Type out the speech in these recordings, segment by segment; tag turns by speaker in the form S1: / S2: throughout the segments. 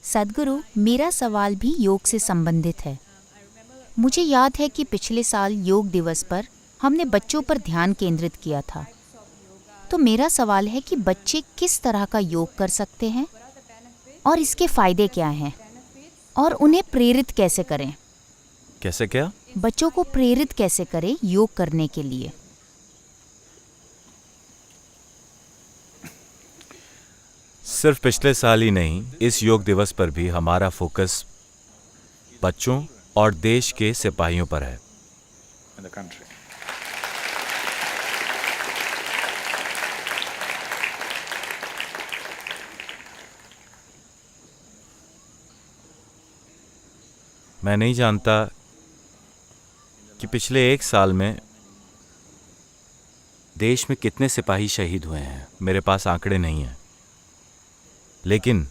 S1: सद्गुरु, मेरा सवाल भी योग से संबंधित है। मुझे याद है कि पिछले साल योग दिवस पर हमने बच्चों पर ध्यान केंद्रित किया था। तो मेरा सवाल है कि बच्चे किस तरह का योग कर सकते हैं और इसके फायदे क्या हैं और उन्हें प्रेरित कैसे करें?
S2: कैसे क्या?
S1: बच्चों को प्रेरित कैसे करें योग करने के लिए?
S2: सिर्फ पिछले साल ही नहीं, इस योग दिवस पर भी हमारा फोकस बच्चों और देश के सिपाहियों पर है। मैं नहीं जानता कि पिछले एक साल में देश में कितने सिपाही शहीद हुए हैं। मेरे पास आंकड़े नहीं हैं, लेकिन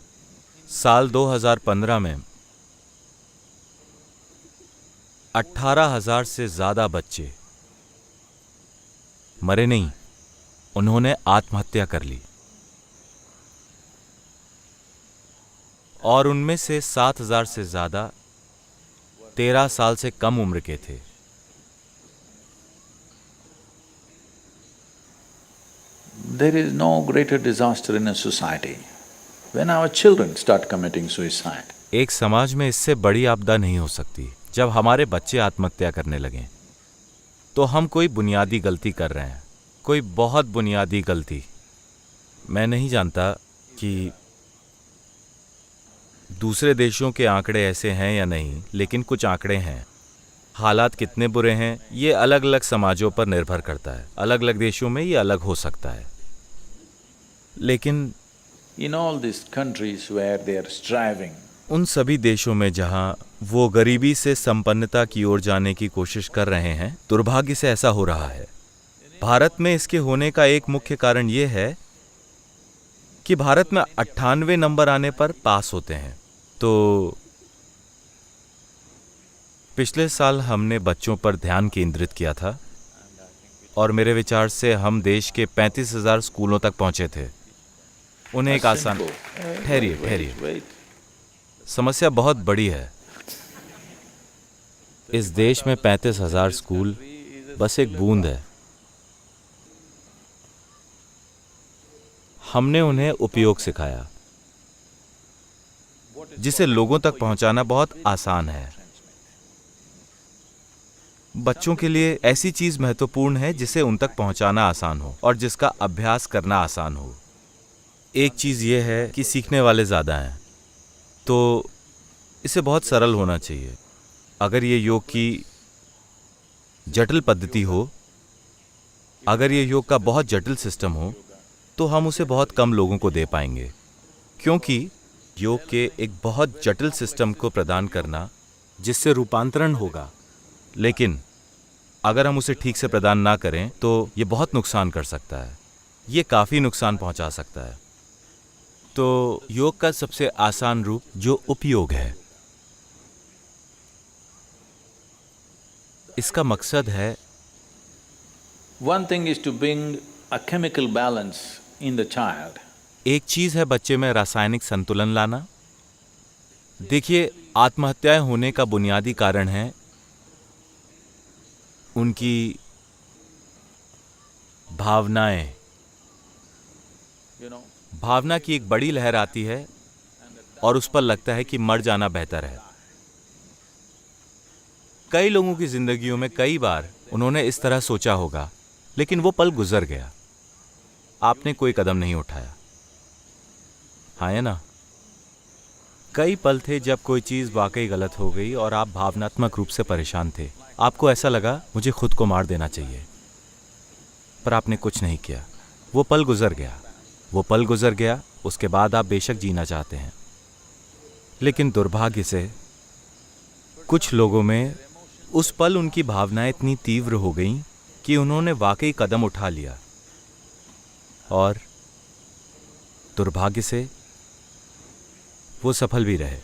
S2: साल 2015 में 18,000 से ज्यादा बच्चे मरे नहीं, उन्होंने आत्महत्या कर ली और उनमें से 7,000 से ज्यादा 13 साल से कम उम्र के थे।
S3: There is no greater disaster in a society when our children start committing suicide.
S2: एक समाज में इससे बड़ी आपदा नहीं हो सकती जब हमारे बच्चे आत्महत्या करने लगें। तो हम कोई बुनियादी गलती कर रहे हैं, कोई बहुत बुनियादी गलती। मैं नहीं जानता कि दूसरे देशों के आंकड़े ऐसे हैं या नहीं, लेकिन कुछ आंकड़े हैं। हालात कितने बुरे हैं ये अलग अलग समाजों पर निर्भर करता है, अलग अलग देशों में ये अलग हो सकता है। लेकिन
S3: In all these countries where they are striving,
S2: उन सभी देशों में जहां वो गरीबी से संपन्नता की ओर जाने की कोशिश कर रहे हैं, दुर्भाग्य से ऐसा हो रहा है। भारत में इसके होने का एक मुख्य कारण ये है कि भारत में 98 नंबर आने पर पास होते हैं। तो पिछले साल हमने बच्चों पर ध्यान केंद्रित किया था और मेरे विचार से हम देश के 35,000 स्कूलों तक पहुंचे थे। उन्हें एक आसान ठहरिए समस्या बहुत बड़ी है। इस देश में 35,000 स्कूल बस एक बूंद है। हमने उन्हें उपयोग सिखाया जिसे लोगों तक पहुंचाना बहुत आसान है। बच्चों के लिए ऐसी चीज महत्वपूर्ण है जिसे उन तक पहुंचाना आसान हो और जिसका अभ्यास करना आसान हो। एक चीज यह है कि सीखने वाले ज्यादा हैं, तो इसे बहुत सरल होना चाहिए। अगर ये योग की जटिल पद्धति हो, अगर ये योग का बहुत जटिल सिस्टम हो, तो हम उसे बहुत कम लोगों को दे पाएंगे, क्योंकि योग के एक बहुत जटिल सिस्टम को प्रदान करना जिससे रूपांतरण होगा, लेकिन अगर हम उसे ठीक से प्रदान ना करें तो ये बहुत नुकसान कर सकता है। ये काफी नुकसान पहुंचा सकता है। तो योग का सबसे आसान रूप जो उपयोग है, इसका मकसद है
S3: one thing is to bring a chemical balance in the child.
S2: एक चीज है बच्चे में रासायनिक संतुलन लाना। देखिए, आत्महत्याएं होने का बुनियादी कारण है उनकी भावनाएं। भावना की एक बड़ी लहर आती है और उस पर लगता है कि मर जाना बेहतर है। कई लोगों की जिंदगियों में कई बार उन्होंने इस तरह सोचा होगा, लेकिन वो पल गुजर गया, आपने कोई कदम नहीं उठाया। हाँ है ना? कई पल थे जब कोई चीज वाकई गलत हो गई और आप भावनात्मक रूप से परेशान थे। आपको ऐसा लगा मुझे खुद को मार देना चाहिए, पर आपने कुछ नहीं किया। वो पल गुजर गया, वो पल गुजर गया। उसके बाद आप बेशक जीना चाहते हैं, लेकिन दुर्भाग्य से कुछ लोगों में उस पल उनकी भावनाएं इतनी तीव्र हो गईं कि उन्होंने वाकई कदम उठा लिया और दुर्भाग्य से वो सफल भी रहे।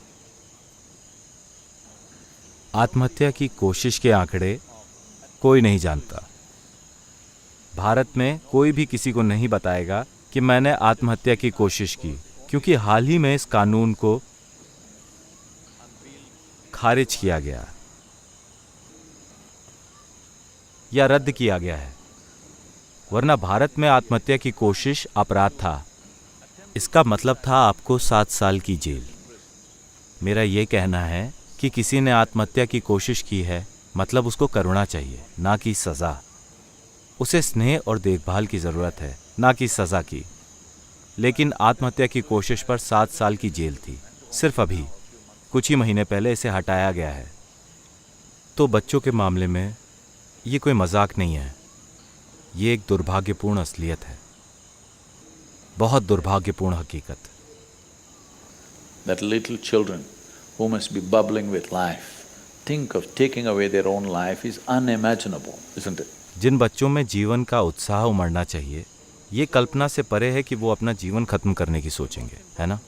S2: आत्महत्या की कोशिश के आंकड़े कोई नहीं जानता। भारत में कोई भी किसी को नहीं बताएगा कि मैंने आत्महत्या की कोशिश की, क्योंकि हाल ही में इस कानून को खारिज किया गया या रद्द किया गया है, वरना भारत में आत्महत्या की कोशिश अपराध था। इसका मतलब था आपको 7 साल की जेल। मेरा ये कहना है कि किसी ने आत्महत्या की कोशिश की है मतलब उसको करुणा चाहिए, ना कि सज़ा। उसे स्नेह और देखभाल की ज़रूरत है, ना कि सज़ा की। लेकिन आत्महत्या की कोशिश पर 7 साल की जेल थी। सिर्फ अभी कुछ ही महीने पहले इसे हटाया गया है। तो बच्चों के मामले में ये कोई मजाक नहीं है, ये एक दुर्भाग्यपूर्ण असलियत है, बहुत दुर्भाग्यपूर्ण हकीकत।
S3: That little children who must be bubbling with life, think of taking away their own life is unimaginable, isn't it?
S2: जिन बच्चों में जीवन का उत्साह उमड़ना चाहिए, ये कल्पना से परे है कि वो अपना जीवन खत्म करने की सोचेंगे, है ना?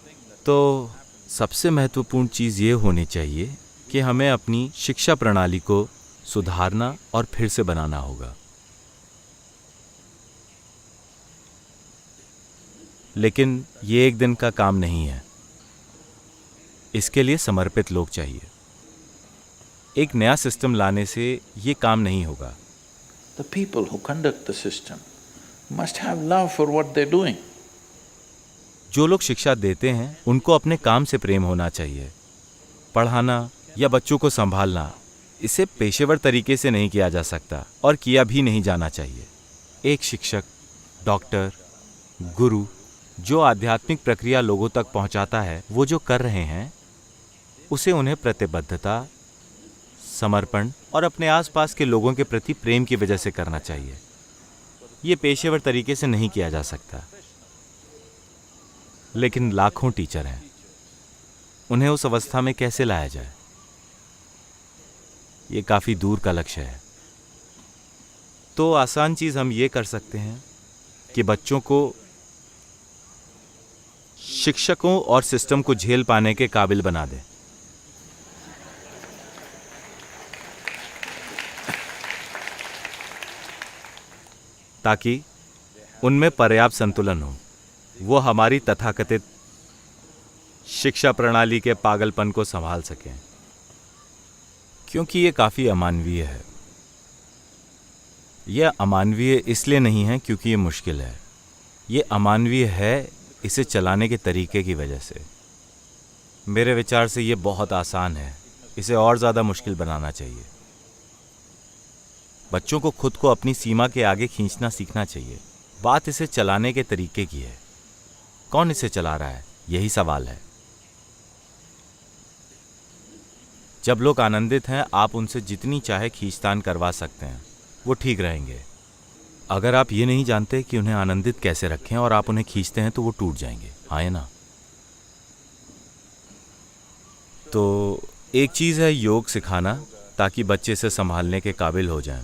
S2: तो सबसे महत्वपूर्ण चीज़ ये होनी चाहिए कि हमें अपनी शिक्षा प्रणाली को सुधारना और फिर से बनाना होगा। लेकिन ये एक दिन का काम नहीं है, इसके लिए समर्पित लोग चाहिए। एक नया सिस्टम लाने से ये काम नहीं होगा।
S3: The people who conduct the system must have love for what they're doing.
S2: जो लोग शिक्षा देते हैं उनको अपने काम से प्रेम होना चाहिए। पढ़ाना या बच्चों को संभालना, इसे पेशेवर तरीके से नहीं किया जा सकता और किया भी नहीं जाना चाहिए। एक शिक्षक, डॉक्टर, गुरु जो आध्यात्मिक प्रक्रिया लोगों तक पहुंचाता है, वो जो कर रहे हैं उसे उन्हें प्रतिबद्धता, समर्पण और अपने आसपास के लोगों के प्रति प्रेम की वजह से करना चाहिए। ये पेशेवर तरीके से नहीं किया जा सकता। लेकिन लाखों टीचर हैं, उन्हें उस अवस्था में कैसे लाया जाए, ये काफ़ी दूर का लक्ष्य है। तो आसान चीज़ हम ये कर सकते हैं कि बच्चों को शिक्षकों और सिस्टम को झेल पाने के काबिल बना दें। ताकि उनमें पर्याप्त संतुलन हो, वो हमारी तथाकथित शिक्षा प्रणाली के पागलपन को संभाल सकें, क्योंकि ये काफ़ी अमानवीय है। यह अमानवीय इसलिए नहीं है क्योंकि ये मुश्किल है, ये अमानवीय है इसे चलाने के तरीके की वजह से। मेरे विचार से ये बहुत आसान है, इसे और ज़्यादा मुश्किल बनाना चाहिए। बच्चों को खुद को अपनी सीमा के आगे खींचना सीखना चाहिए। बात इसे चलाने के तरीके की है। कौन इसे चला रहा है, यही सवाल है। जब लोग आनंदित हैं, आप उनसे जितनी चाहे खींचतान करवा सकते हैं, वो ठीक रहेंगे। अगर आप ये नहीं जानते कि उन्हें आनंदित कैसे रखें और आप उन्हें खींचते हैं, तो वो टूट जाएंगे, हाँ है ना? तो एक चीज़ है योग सिखाना, ताकि बच्चे इसे संभालने के काबिल हो जाएं।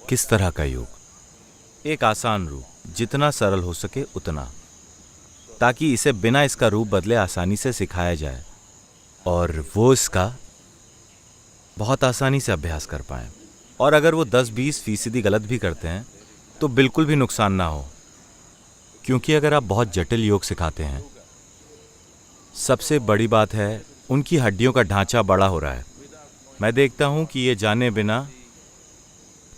S2: किस तरह का योग? एक आसान रूप, जितना सरल हो सके उतना, ताकि इसे बिना इसका रूप बदले आसानी से सिखाया जाए और वो इसका बहुत आसानी से अभ्यास कर पाएं। और अगर वो 10-20% गलत भी करते हैं तो बिल्कुल भी नुकसान ना हो, क्योंकि अगर आप बहुत जटिल योग सिखाते हैं, सबसे बड़ी बात है उनकी हड्डियों का ढांचा बड़ा हो रहा है। मैं देखता हूं कि ये जाने बिना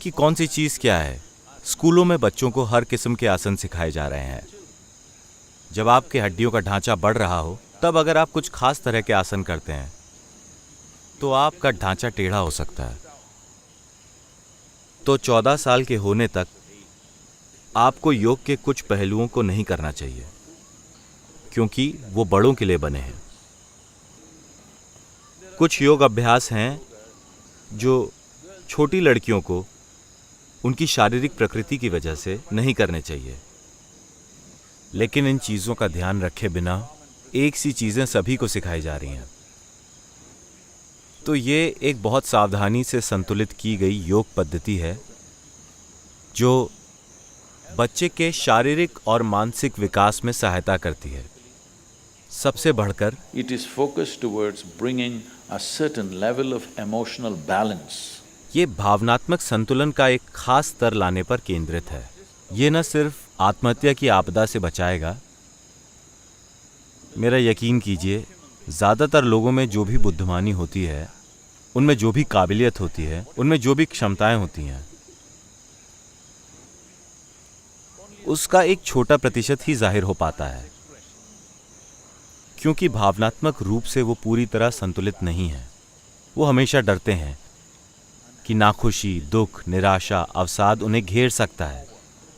S2: कि कौन सी चीज़ क्या है, स्कूलों में बच्चों को हर किस्म के आसन सिखाए जा रहे हैं। जब आपके हड्डियों का ढांचा बढ़ रहा हो, तब अगर आप कुछ खास तरह के आसन करते हैं तो आपका ढांचा टेढ़ा हो सकता है। तो 14 साल के होने तक आपको योग के कुछ पहलुओं को नहीं करना चाहिए, क्योंकि वो बड़ों के लिए बने हैं। कुछ योग अभ्यास हैं जो छोटी लड़कियों को उनकी शारीरिक प्रकृति की वजह से नहीं करने चाहिए। लेकिन इन चीज़ों का ध्यान रखे बिना एक सी चीज़ें सभी को सिखाई जा रही हैं। तो ये एक बहुत सावधानी से संतुलित की गई योग पद्धति है जो बच्चे के शारीरिक और मानसिक विकास में सहायता करती है। सबसे बढ़कर
S3: It is focused towards bringing a certain level of emotional balance.
S2: ये भावनात्मक संतुलन का एक खास स्तर लाने पर केंद्रित है। ये न सिर्फ आत्महत्या की आपदा से बचाएगा, मेरा यकीन कीजिए, ज़्यादातर लोगों में जो भी बुद्धिमानी होती है, उनमें जो भी काबिलियत होती है, उनमें जो भी क्षमताएं होती हैं, उसका एक छोटा प्रतिशत ही जाहिर हो पाता है, क्योंकि भावनात्मक रूप से वो पूरी तरह संतुलित नहीं है। वो हमेशा डरते हैं कि नाखुशी, दुख, निराशा, अवसाद उन्हें घेर सकता है,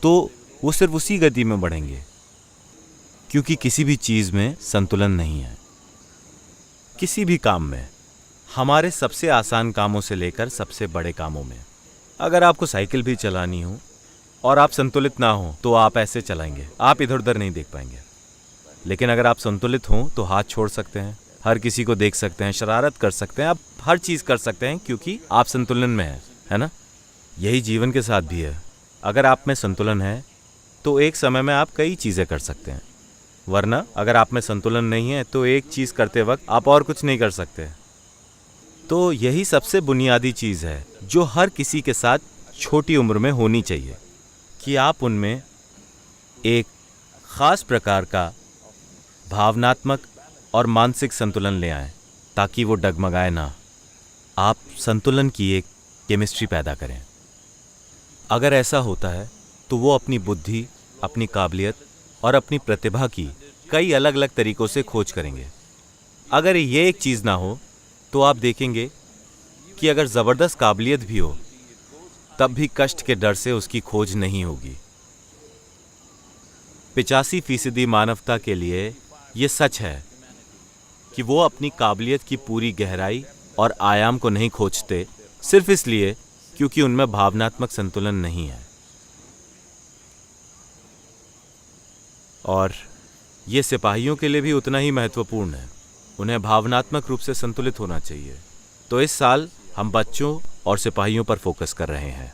S2: तो वो सिर्फ उसी गति में बढ़ेंगे, क्योंकि किसी भी चीज़ में संतुलन नहीं है। किसी भी काम में, हमारे सबसे आसान कामों से लेकर सबसे बड़े कामों में, अगर आपको साइकिल भी चलानी हो और आप संतुलित ना हो तो आप ऐसे चलाएंगे, आप इधर उधर नहीं देख पाएंगे। लेकिन अगर आप संतुलित हों तो हाथ छोड़ सकते हैं, हर किसी को देख सकते हैं, शरारत कर सकते हैं, आप हर चीज़ कर सकते हैं, क्योंकि आप संतुलन में हैं, है ना? यही जीवन के साथ भी है। अगर आप में संतुलन है तो एक समय में आप कई चीज़ें कर सकते हैं, वरना अगर आप में संतुलन नहीं है तो एक चीज़ करते वक्त आप और कुछ नहीं कर सकते। तो यही सबसे बुनियादी चीज़ है जो हर किसी के साथ छोटी उम्र में होनी चाहिए, कि आप उनमें एक ख़ास प्रकार का भावनात्मक और मानसिक संतुलन ले आएं, ताकि वो डगमगाए ना। आप संतुलन की एक केमिस्ट्री पैदा करें। अगर ऐसा होता है तो वो अपनी बुद्धि, अपनी काबिलियत और अपनी प्रतिभा की कई अलग अलग तरीक़ों से खोज करेंगे। अगर ये एक चीज़ ना हो तो आप देखेंगे कि अगर ज़बरदस्त काबिलियत भी हो तब भी कष्ट के डर से उसकी खोज नहीं होगी। 85% मानवता के लिए ये सच है कि वो अपनी काबिलियत की पूरी गहराई और आयाम को नहीं खोजते, सिर्फ इसलिए क्योंकि उनमें भावनात्मक संतुलन नहीं है। और ये सिपाहियों के लिए भी उतना ही महत्वपूर्ण है। उन्हें भावनात्मक रूप से संतुलित होना चाहिए। तो इस साल हम बच्चों और सिपाहियों पर फोकस कर रहे हैं।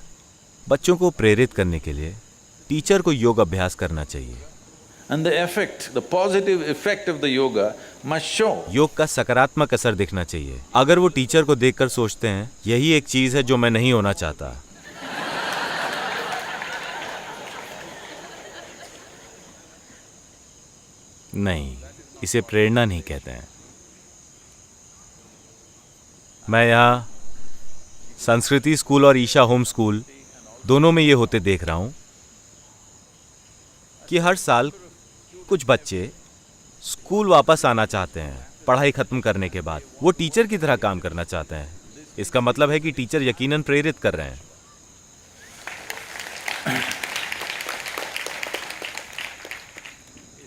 S2: बच्चों को प्रेरित करने के लिए टीचर को योग अभ्यास करना चाहिए।
S3: And the effect, the positive effect of the yoga must show.
S2: योग का सकारात्मक असर दिखना चाहिए। अगर वो टीचर को देखकर सोचते हैं यही एक चीज है जो मैं नहीं होना चाहता, नहीं, इसे प्रेरणा नहीं कहते हैं। मैं यहाँ संस्कृति स्कूल और ईशा होम स्कूल दोनों में ये होते देख रहा हूँ कि हर साल कुछ बच्चे स्कूल वापस आना चाहते हैं। पढ़ाई खत्म करने के बाद वो टीचर की तरह काम करना चाहते हैं। इसका मतलब है कि टीचर यकीनन प्रेरित कर रहे हैं।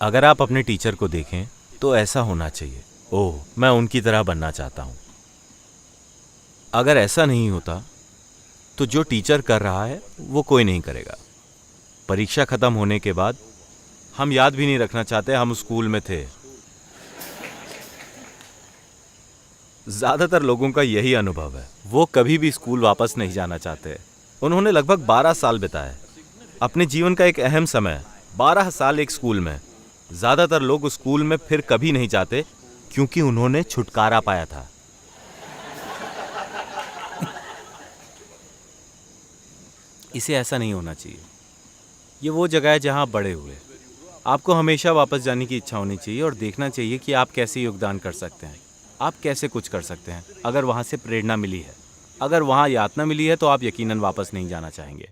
S2: अगर आप अपने टीचर को देखें तो ऐसा होना चाहिए, ओह मैं उनकी तरह बनना चाहता हूं। अगर ऐसा नहीं होता तो जो टीचर कर रहा है वो कोई नहीं करेगा। परीक्षा खत्म होने के बाद हम याद भी नहीं रखना चाहते हम स्कूल में थे। ज्यादातर लोगों का यही अनुभव है, वो कभी भी स्कूल वापस नहीं जाना चाहते। उन्होंने लगभग 12 साल बिताए, अपने जीवन का एक अहम समय, 12 साल एक स्कूल में। ज्यादातर लोग उस स्कूल में फिर कभी नहीं जाते क्योंकि उन्होंने छुटकारा पाया था। इसे ऐसा नहीं होना चाहिए। ये वो जगह है जहां आप बड़े हुए। आपको हमेशा वापस जाने की इच्छा होनी चाहिए और देखना चाहिए कि आप कैसे योगदान कर सकते हैं, आप कैसे कुछ कर सकते हैं। अगर वहाँ से प्रेरणा मिली है, अगर वहाँ यातना मिली है तो आप यकीनन वापस नहीं जाना चाहेंगे।